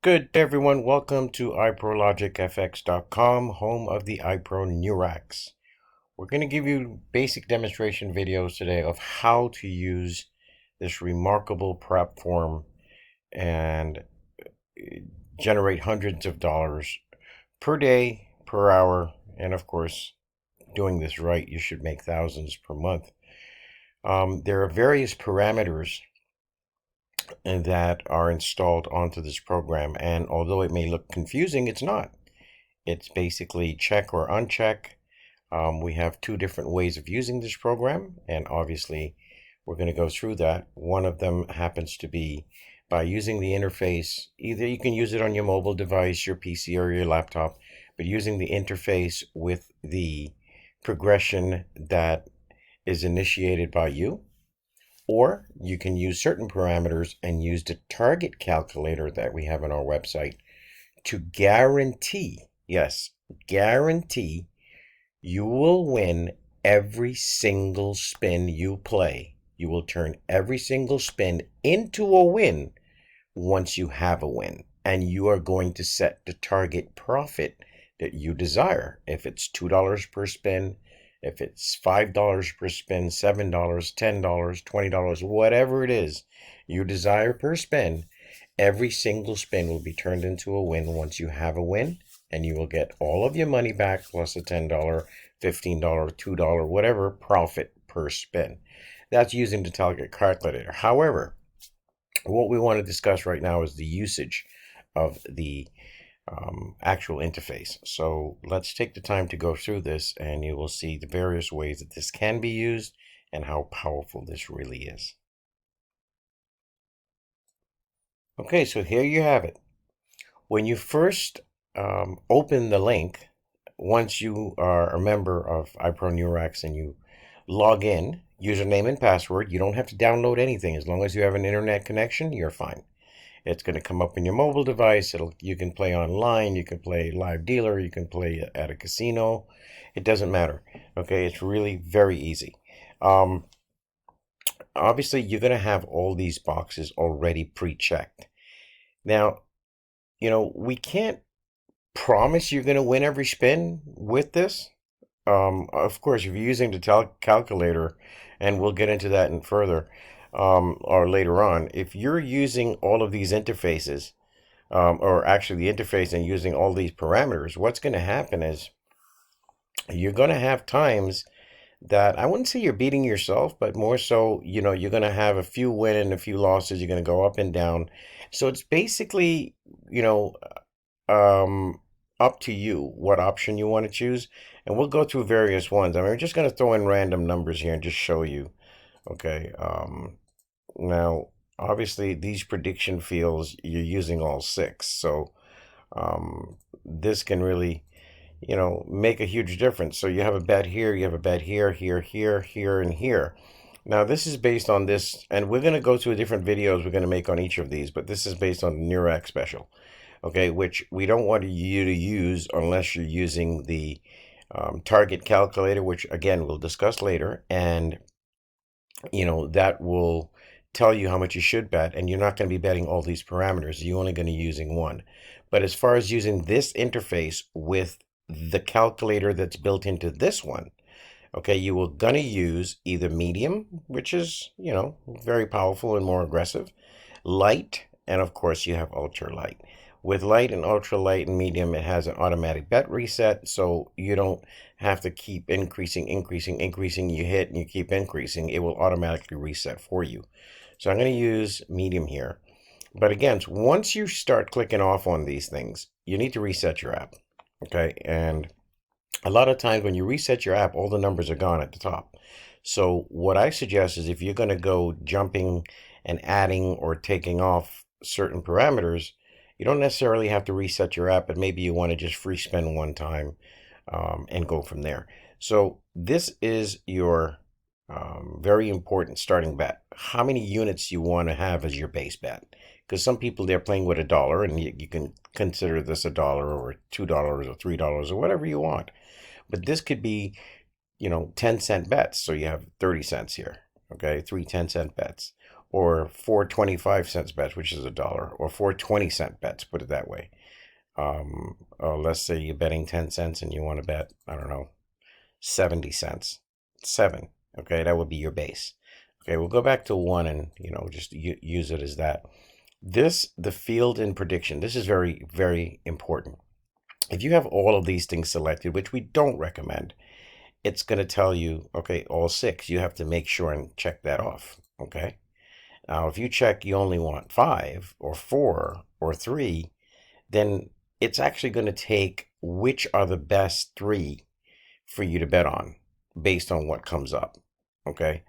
Good day, everyone. Welcome to IPROLogicFX.com, home of the IPRO NEURX. We're going to give you basic demonstration videos today of how to use this remarkable platform and generate hundreds of dollars per day, per hour, and of course, doing this right, you should make thousands per month. There are various parameters that are installed onto this program, and although it may look confusing, it's not. It's basically check or uncheck. We have two different ways of using this program, and obviously we're going to go through that. One of them happens to be by using the interface. Either you can use it on your mobile device, your PC, or your laptop, but using the interface with the progression that is initiated by you. Or you can use certain parameters and use the target calculator that we have on our website to guarantee, yes, guarantee you will win every single spin you play. You will turn every single spin into a win once you have a win. And you are going to set the target profit that you desire. If it's $2 per spin, if it's $5 per spin, $7, $10, $20, whatever it is you desire per spin, every single spin will be turned into a win once you have a win, and you will get all of your money back plus a $10, $15, $2, whatever profit per spin. That's using the target calculator. However, what we want to discuss right now is the usage of the actual interface. So let's take the time to go through this, and you will see the various ways that this can be used and how powerful this really is. Okay, so here you have it. When you first open the link, once you are a member of IPRO NEURX and you log in, username and password, you don't have to download anything. As long as you have an internet connection, you're fine. It's going to come up in your mobile device. You can play online, you can play live dealer, you can play at a casino. It doesn't matter. Okay, it's really very easy. Obviously, you're going to have all these boxes already pre-checked. Now, we can't promise you're going to win every spin with this. Of course, if you're using the calculator, and we'll get into that in further, or later on, if you're using all of these interfaces, or actually the interface and using all these parameters, what's going to happen is you're going to have times that I wouldn't say you're beating yourself, but more so, you're going to have a few win and a few losses. You're going to go up and down. So it's basically, up to you what option you want to choose. And we'll go through various ones. I mean, we're just going to throw in random numbers here and just show you. Okay. Now, obviously, these prediction fields, you're using all 6. So this can really, make a huge difference. So you have a bet here, you have a bet here, here, here, here, and here. Now, this is based on this, and we're going to go through different videos we're going to make on each of these, but this is based on the NEURX special, okay, which we don't want you to use unless you're using the target calculator, which, again, we'll discuss later, and, that will tell you how much you should bet, and you're not going to be betting all these parameters. You're only going to be using one. But as far as using this interface with the calculator that's built into this one, okay, you are going to use either medium, which is, very powerful and more aggressive, light, and of course you have ultra light. With light and ultra light and medium, it has an automatic bet reset, so you don't have to keep increasing. You hit and you keep increasing. It will automatically reset for you. So I'm going to use medium here. But again, once you start clicking off on these things, you need to reset your app. Okay, and a lot of times when you reset your app, all the numbers are gone at the top. So what I suggest is if you're going to go jumping and adding or taking off certain parameters, you don't necessarily have to reset your app, but maybe you want to just free spin one time and go from there. So this is your very important starting bet. How many units you want to have as your base bet? Because some people, they're playing with $1, and you can consider this $1 or $2 or $3 or whatever you want. But this could be, 10-cent bets. So you have 30 cents here. Okay, 3 10-cent bets. or 4.25 cents bets, which is $1, or 4.20 cent bets, put it that way. Let's say you're betting 10 cents and you want to bet, I don't know, 70 cents. 7. Okay, that would be your base. Okay, we'll go back to 1 and, just use it as that. The field in prediction, this is very, very important. If you have all of these things selected, which we don't recommend, it's going to tell you, okay, all 6. You have to make sure and check that off. Okay. Now, if you check you only want 5 or 4 or 3, then it's actually going to take which are the best 3 for you to bet on based on what comes up. Okay.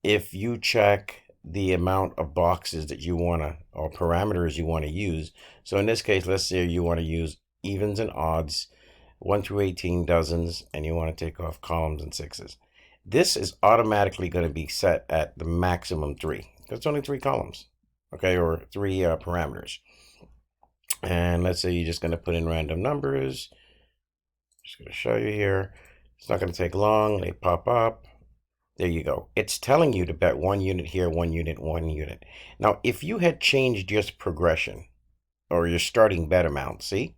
If you check the amount of boxes that you want to, or parameters you want to use. So in this case, let's say you want to use evens and odds, 1 through 18 dozens, and you want to take off columns and sixes. This is automatically going to be set at the maximum 3. It's only 3 columns, okay, or 3 parameters. And let's say you're just going to put in random numbers. Just going to show you here. It's not going to take long. They pop up. There you go. It's telling you to bet 1 unit here, 1 unit, 1 unit. Now, if you had changed just progression or your starting bet amount, see,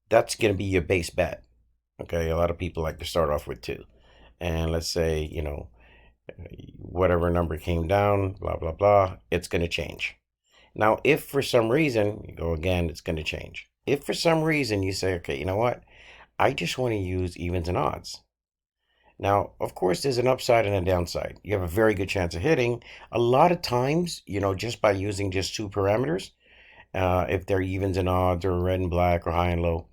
that's going to be your base bet. Okay, a lot of people like to start off with 2. And let's say, whatever number came down, blah, blah, blah, it's going to change. Now, if for some reason, you go again, it's going to change. If for some reason you say, okay, you know what? I just want to use evens and odds. Now, of course, there's an upside and a downside. You have a very good chance of hitting. A lot of times, just by using just 2 parameters, if they're evens and odds or red and black or high and low,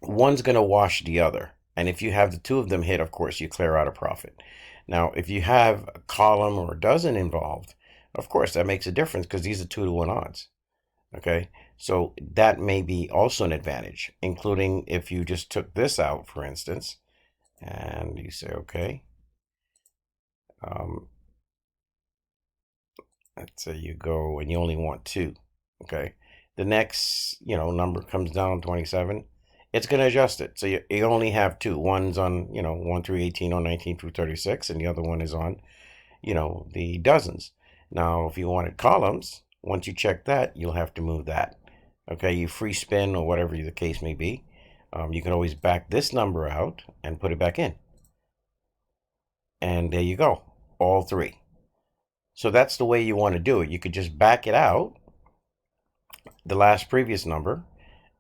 one's going to wash the other. And if you have the 2 of them hit, of course, you clear out a profit. Now, if you have a column or a dozen involved, of course, that makes a difference because these are 2-to-1 odds. Okay, so that may be also an advantage, including if you just took this out, for instance, and you say, okay, let's say you go and you only want 2. Okay, the next, number comes down 27. It's going to adjust it. So you only have 2. One's on, 1 through 18 or 19 through 36, and the other one is on, the dozens. Now, if you wanted columns, once you check that, you'll have to move that. Okay, you free spin or whatever the case may be. You can always back this number out and put it back in. And there you go, all 3. So that's the way you want to do it. You could just back it out, the previous number,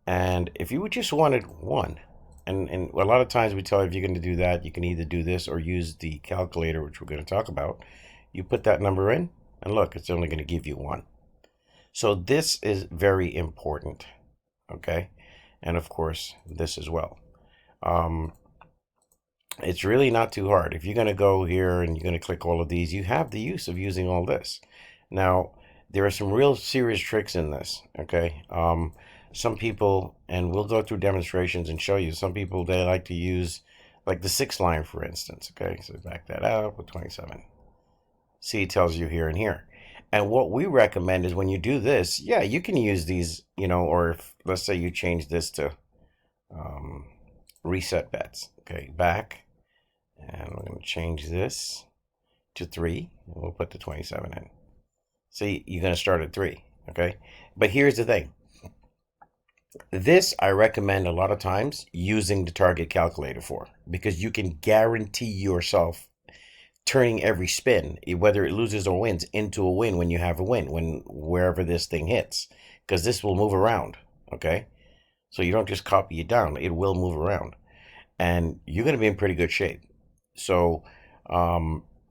and if you just wanted 1, and a lot of times we tell you if you're going to do that, you can either do this or use the calculator, which we're going to talk about. You put that number in, and look, it's only going to give you 1. So this is very important, okay? And of course, this as well. It's really not too hard. If you're going to go here and you're going to click all of these, you have the use of using all this. Now, there are some real serious tricks in this, okay? Some people, and we'll go through demonstrations and show you, some people, they like to use like the 6 line, for instance, okay? So back that out with 27. See, it tells you here and here. And what we recommend is when you do this, yeah, you can use these, or if, let's say you change this to reset bets. Okay, back. And we're going to change this to 3. And we'll put the 27 in. See, you're going to start at 3. Okay, but here's the thing. This I recommend a lot of times using the target calculator for, because you can guarantee yourself turning every spin, whether it loses or wins, into a win when you have a win, wherever this thing hits, because this will move around. Okay, so you don't just copy it down, it will move around, and you're going to be in pretty good shape. So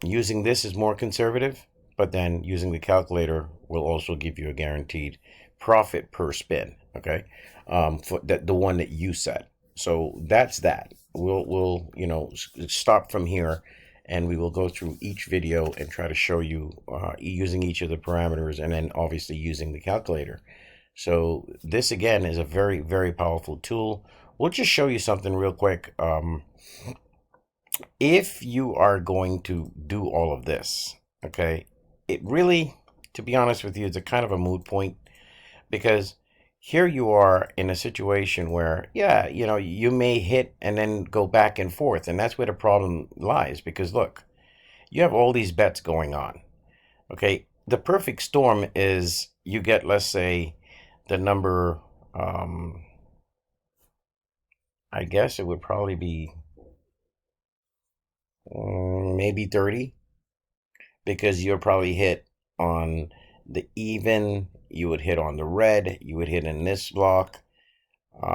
using this is more conservative, but then using the calculator will also give you a guaranteed profit per spin. Okay, for the one that you set. So that's that. We'll stop from here, and we will go through each video and try to show you using each of the parameters, and then obviously using the calculator. So this again is a very, very powerful tool. We'll just show you something real quick. If you are going to do all of this, okay, it really, to be honest with you, it's a kind of a moot point, because here you are in a situation where, yeah, you may hit and then go back and forth. And that's where the problem lies, because look, you have all these bets going on. Okay, the perfect storm is you get, let's say, the number, I guess it would probably be maybe 30, because you'll probably hit on the even, you would hit on the red, you would hit in this block,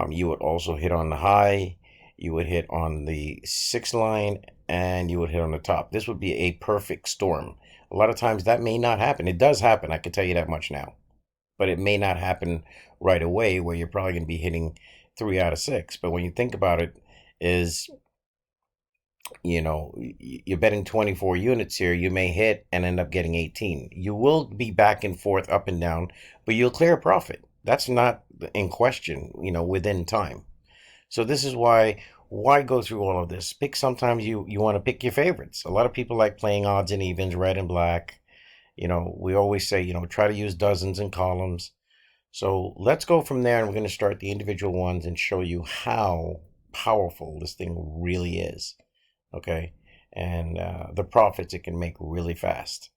you would also hit on the high, you would hit on the 6 line, and you would hit on the top. This would be a perfect storm. A lot of times that may not happen. It does happen, I can tell you that much now. But it may not happen right away, where you're probably going to be hitting 3 out of 6. But when you think about it, is, you're betting 24 units here, you may hit and end up getting 18. You will be back and forth, up and down, but you'll clear a profit. That's not in question, within time. So this is why go through all of this? Sometimes you want to pick your favorites. A lot of people like playing odds and evens, red and black. We always say, try to use dozens and columns. So let's go from there, and we're going to start the individual ones and show you how powerful this thing really is. Okay, and the profits it can make really fast.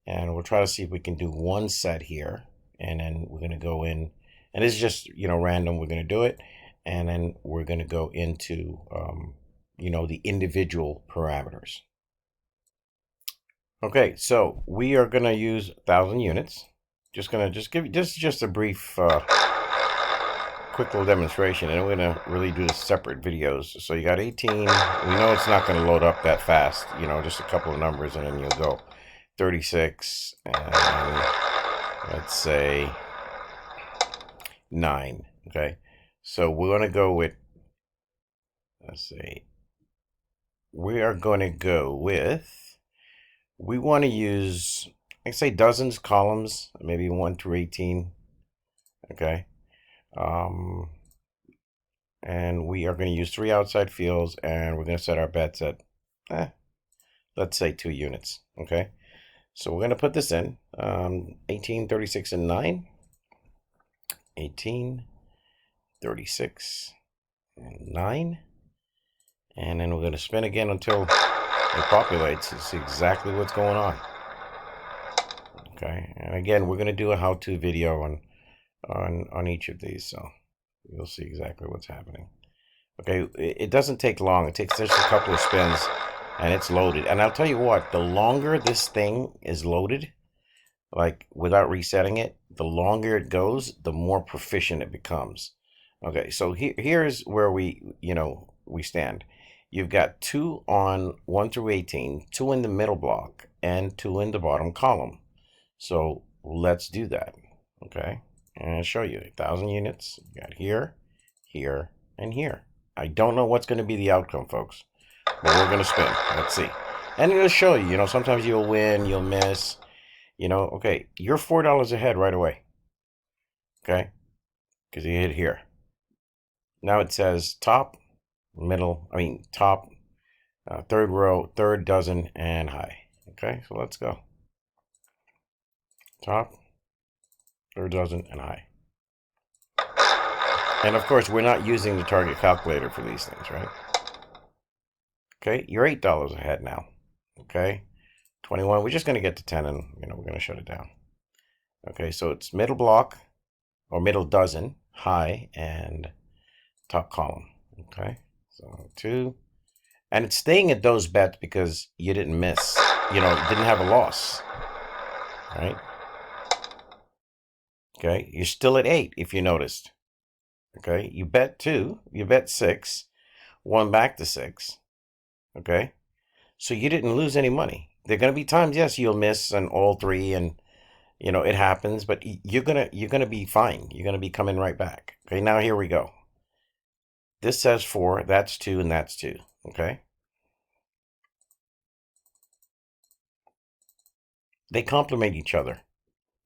And we'll try to see if we can do one set here, and then we're going to go in, and this is just random. We're going to do it, and then we're going to go into the individual parameters. Okay, so we are going to use 1,000 units. Just give you just a brief quick little demonstration, and we're going to really do the separate videos. So you got 18. We know it's not going to load up that fast, just a couple of numbers, and then you'll go 36, and let's say 9. Okay, so we're going to go with, let's see, we are going to go with, we want to use, I say dozens, columns, maybe 1 through 18. Okay. And we are going to use 3 outside fields, and we're going to set our bets at, let's say 2 units. Okay. So we're going to put this in, 18, 36, and 9. 18, 36, and 9. And then we're going to spin again until it populates to see exactly what's going on. Okay. And again, we're going to do a how-to video on each of these, so you'll see exactly what's happening. Okay, it doesn't take long. It takes just a couple of spins, and it's loaded. And I'll tell you what, the longer this thing is loaded, like without resetting it, the longer it goes, the more proficient it becomes. Okay, so here's where we stand. You've got 2 on 1 through 18, 2 in the middle block, and 2 in the bottom column. So let's do that. Okay. And I'll show you 1,000 units. You got here, here, and here. I don't know what's going to be the outcome, folks, but we're going to spin. Let's see. And it'll show you, sometimes you'll win, you'll miss, okay, you're $4 ahead right away. Okay. Because you hit here. Now it says top, top, third row, third dozen, and high. Okay. So let's go. Top, third dozen, and high. And of course, we're not using the target calculator for these things, right? Okay, you're $8 ahead now. Okay, 21. We're just going to get to 10, and we're going to shut it down. Okay, so it's middle block or middle dozen, high, and top column. Okay, so 2, and it's staying at those bets because you didn't miss. Didn't have a loss, right? Okay, you're still at 8 if you noticed. Okay, you bet 2, you bet 6, 1 back to 6. Okay, so you didn't lose any money. There are going to be times, yes, you'll miss on all 3, and it happens, but you're gonna be fine. You're gonna be coming right back. Okay, now here we go. This says 4, that's 2, and that's 2. Okay, they complement each other,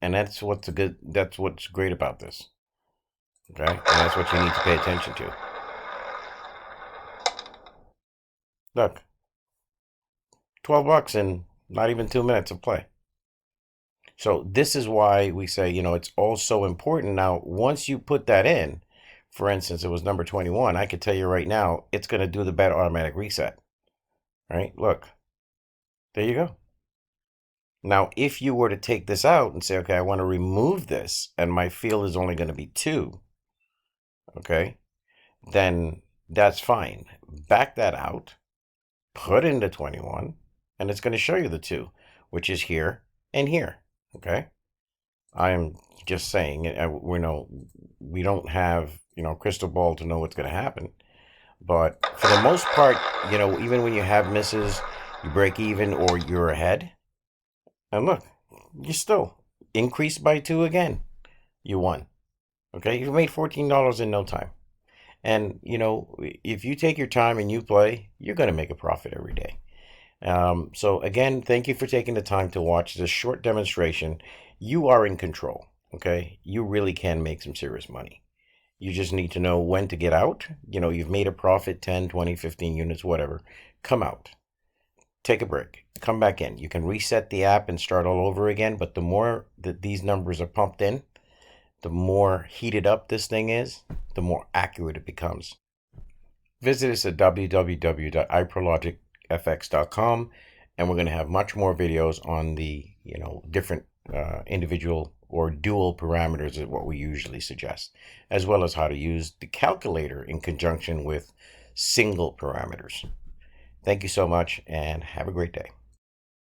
and that's what's great about this. Okay, and that's what you need to pay attention to. Look, $12 in not even 2 minutes of play. So this is why we say, it's all so important. Now, once you put that in, for instance, it was number 21, I could tell you right now, it's going to do the bet automatic reset. Right? Look, there you go. Now, if you were to take this out and say, okay, I want to remove this and my field is only going to be 2, okay, then that's fine. Back that out, put in the 21, and it's going to show you the 2, which is here and here, okay? I am just saying, we don't have, crystal ball to know what's going to happen. But for the most part, even when you have misses, you break even or you're ahead. And look, you still increased by 2 again. You won. Okay, you made $14 in no time. And, if you take your time and you play, you're going to make a profit every day. So again, thank you for taking the time to watch this short demonstration. You are in control. Okay, you really can make some serious money. You just need to know when to get out. You've made a profit, 10, 20, 15 units, whatever. Come out. Take a break. Come back in. You can reset the app and start all over again, but the more that these numbers are pumped in, the more heated up this thing is, the more accurate it becomes. Visit us at www.iprologicfx.com, and we're going to have much more videos on the different individual or dual parameters is what we usually suggest, as well as how to use the calculator in conjunction with single parameters. Thank you so much and have a great day.